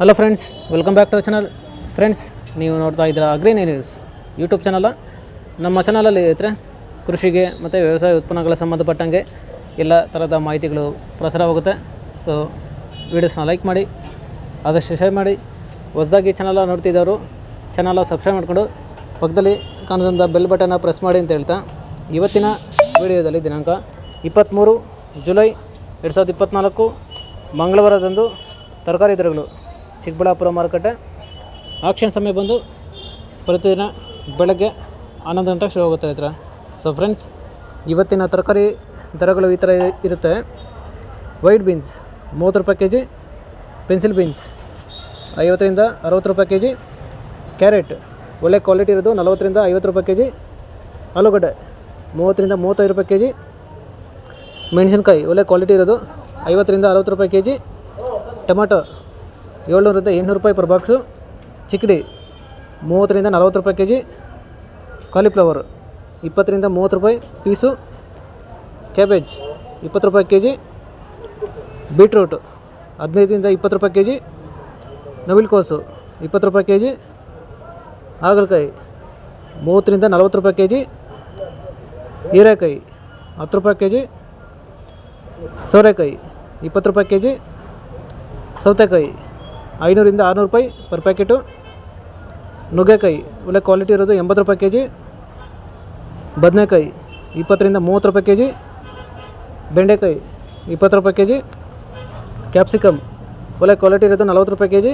Hello friends, welcome back to our channel. Friends, ನೀವು ನೋಡ್ತಾ ಇದ್ದೀರಾ ಅಗ್ರಿ ನ್ಯೂಸ್ ಯೂಟ್ಯೂಬ್ ಚಾನಲ್. ನಮ್ಮ ಚಾನಲಲ್ಲಿ ಇದ್ದರೆ ಕೃಷಿಗೆ ಮತ್ತು ವ್ಯವಸಾಯ ಉತ್ಪನ್ನಗಳ ಸಂಬಂಧಪಟ್ಟಂಗೆ ಎಲ್ಲ ಥರದ ಮಾಹಿತಿಗಳು ಪ್ರಸಾರವಾಗುತ್ತೆ. ಸೊ ವೀಡಿಯೋಸ್ನ ಲೈಕ್ ಮಾಡಿ, ಆದಷ್ಟು ಶೇರ್ ಮಾಡಿ. ಹೊಸದಾಗಿ ಚಾನಲ್ ನೋಡ್ತಿದ್ದವರು ಚಾನಲ್ ಸಬ್ಸ್ಕ್ರೈಬ್ ಮಾಡಿಕೊಂಡು ಪಕ್ಕದಲ್ಲಿ ಕಾಣೋದಂಥ ಬೆಲ್ ಬಟನ್ನ ಪ್ರೆಸ್ ಮಾಡಿ ಅಂತ ಹೇಳ್ತಾ, ಇವತ್ತಿನ ವಿಡಿಯೋದಲ್ಲಿ ದಿನಾಂಕ 23 ಜುಲೈ 2024 ಮಂಗಳವಾರದಂದು ತರಕಾರಿ ದರಗಳು ಚಿಕ್ಕಬಳ್ಳಾಪುರ ಮಾರುಕಟ್ಟೆ ಆಕ್ಷನ್ ಸಮಯ ಬಂದು ಪ್ರತಿದಿನ ಬೆಳಗ್ಗೆ 11 ಗಂಟೆಗೆ ಶುರು ಆಗುತ್ತೆ ಹತ್ರ. ಸೊ ಫ್ರೆಂಡ್ಸ್, ಇವತ್ತಿನ ತರಕಾರಿ ದರಗಳು ಈ ಥರ ಇರುತ್ತೆ. ವೈಟ್ ಬೀನ್ಸ್ 30 ರೂಪಾಯಿ ಕೆ ಜಿ, ಪೆನ್ಸಿಲ್ ಬೀನ್ಸ್ 50ರಿಂದ 60 ರೂಪಾಯಿ ಕೆ ಜಿ, ಕ್ಯಾರೆಟ್ ಒಳ್ಳೆ ಕ್ವಾಲಿಟಿ ಇರೋದು 40ರಿಂದ 50 ರೂಪಾಯಿ ಕೆ ಜಿ, ಆಲೂಗಡ್ಡೆ 30ರಿಂದ 35 ರೂಪಾಯಿ ಕೆ ಜಿ, ಮೆಣಸಿನ್ಕಾಯಿ ಒಳ್ಳೆ ಕ್ವಾಲಿಟಿ ಇರೋದು 50ರಿಂದ 60 ರೂಪಾಯಿ ಕೆ ಜಿ, ಟೊಮೆಟೊ 700ರಿಂದ 800 ರೂಪಾಯಿ ಪರ್ ಬಾಕ್ಸು, ಚಿಕ್ಕಡಿ 30ರಿಂದ 40 ರೂಪಾಯಿ ಕೆ ಜಿ, ಕಾಲಿಫ್ಲವರ್ 20ರಿಂದ 30 ರೂಪಾಯಿ ಪೀಸು, ಕ್ಯಾಬೇಜ್ 20 ರೂಪಾಯಿ ಕೆ ಜಿ, ಬೀಟ್ರೂಟ್ 15ರಿಂದ 20 ರೂಪಾಯಿ ಕೆ ಜಿ, ನವಿಲುಕೋಸು 20 ರೂಪಾಯಿ ಕೆ ಜಿ, ಹಾಗಲಕಾಯಿ 30ರಿಂದ 40 ರೂಪಾಯಿ ಕೆ ಜಿ, ಹೀರೆಕಾಯಿ 10 ರೂಪಾಯಿ ಕೆ ಜಿ, ಸೋರೆಕಾಯಿ 20 ರೂಪಾಯಿ ಕೆ ಜಿ, ಸೌತೆಕಾಯಿ 500ರಿಂದ 600 ರೂಪಾಯಿ ಪರ್ ಪ್ಯಾಕೆಟು, ನುಗ್ಗೆಕಾಯಿ ಒಳ್ಳೆ ಕ್ವಾಲಿಟಿ ಇರೋದು 80 ರೂಪಾಯಿ ಕೆ ಜಿ, ಬದನೆಕಾಯಿ 20ರಿಂದ 30 ರೂಪಾಯಿ ಕೆ ಜಿ, ಬೆಂಡೆಕಾಯಿ 20 ರೂಪಾಯಿ ಕೆ ಜಿ, ಕ್ಯಾಪ್ಸಿಕಮ್ ಒಳ್ಳೆ ಕ್ವಾಲಿಟಿ ಇರೋದು 40 ರೂಪಾಯಿ ಕೆ ಜಿ,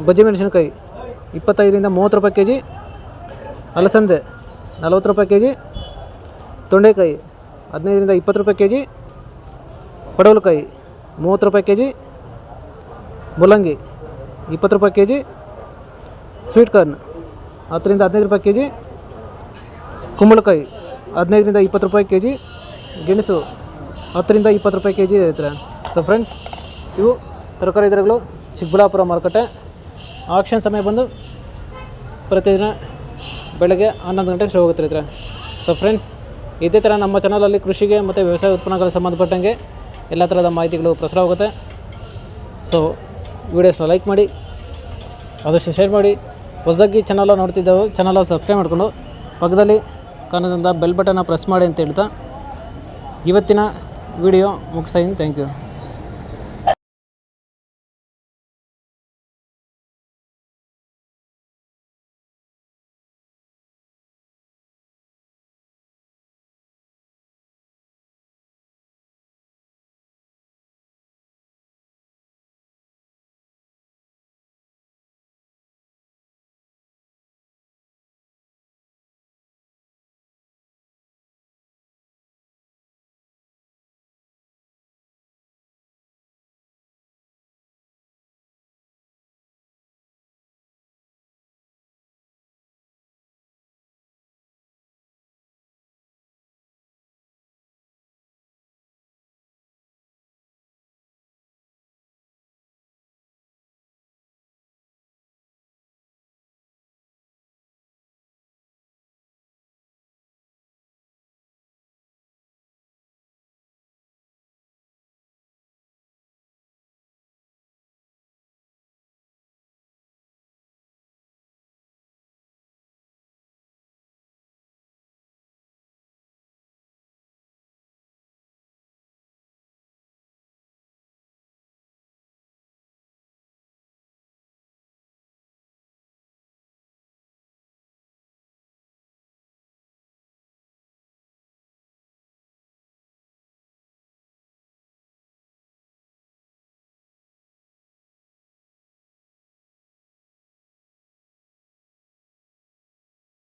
ಬಜ್ಜಿ ಮೆಣಸಿನ್ಕಾಯಿ 25ರಿಂದ 30 ರೂಪಾಯಿ ಕೆ ಜಿ, ಅಲಸಂದೆ 40 ರೂಪಾಯಿ ಕೆ ಜಿ, ತೊಂಡೆಕಾಯಿ 15ರಿಂದ 20 ರೂಪಾಯಿ ಕೆ ಜಿ, ಪಡವಲಕಾಯಿ 30 ರೂಪಾಯಿ ಕೆ ಜಿ, ಮೂಲಂಗಿ 20 ರೂಪಾಯಿ ಕೆ ಜಿ, ಸ್ವೀಟ್ ಕಾರ್ನ್ 10ರಿಂದ 15 ರೂಪಾಯಿ ಕೆ ಜಿ, ಕುಂಬಳಕಾಯಿ 15ರಿಂದ 20 ರೂಪಾಯಿ ಕೆ ಜಿ, ಗೆಣಸು 10ರಿಂದ 20 ರೂಪಾಯಿ ಕೆ ಜಿ ಇರುತ್ತೆ. ಸೊ ಫ್ರೆಂಡ್ಸ್, ಇವು ತರಕಾರಿ ದರಗಳು ಚಿಕ್ಕಬಳ್ಳಾಪುರ ಮಾರುಕಟ್ಟೆ ಆಕ್ಷನ್ ಸಮಯ ಬಂದು ಪ್ರತಿದಿನ ಬೆಳಗ್ಗೆ 11 ಗಂಟೆಗೆ ಶುರು ಆಗುತ್ತೆ ಇದ್ರೆ. ಸೊ ಫ್ರೆಂಡ್ಸ್, ಇದೇ ಥರ ನಮ್ಮ ಚಾನಲಲ್ಲಿ ಕೃಷಿಗೆ ಮತ್ತು ವ್ಯವಸಾಯ ಉತ್ಪನ್ನಗಳ ಸಂಬಂಧಪಟ್ಟಂಗೆ ಎಲ್ಲ ಥರದ ಮಾಹಿತಿಗಳು ಪ್ರಸಾರವಾಗುತ್ತೆ. ಸೊ ವೀಡಿಯೋಸ್ನ ಲೈಕ್ ಮಾಡಿ, ಆದಷ್ಟು ಶೇರ್ ಮಾಡಿ. ಹೊಸದಾಗಿ ಚಾನಲ್ ನೋಡ್ತಿದ್ದೆವು ಚಾನಲ್ ಸಬ್ಸ್ಕ್ರೈಬ್ ಮಾಡಿಕೊಂಡು ಪಕ್ಕದಲ್ಲಿ ಕಾಣೋದಂಥ ಬೆಲ್ ಬಟನ್ನ ಪ್ರೆಸ್ ಮಾಡಿ ಅಂತ ಹೇಳ್ತಾ ಇವತ್ತಿನ ವಿಡಿಯೋ ಮುಗಿಸ್ತಾ ಇದ್ದೀನಿ. Thank you.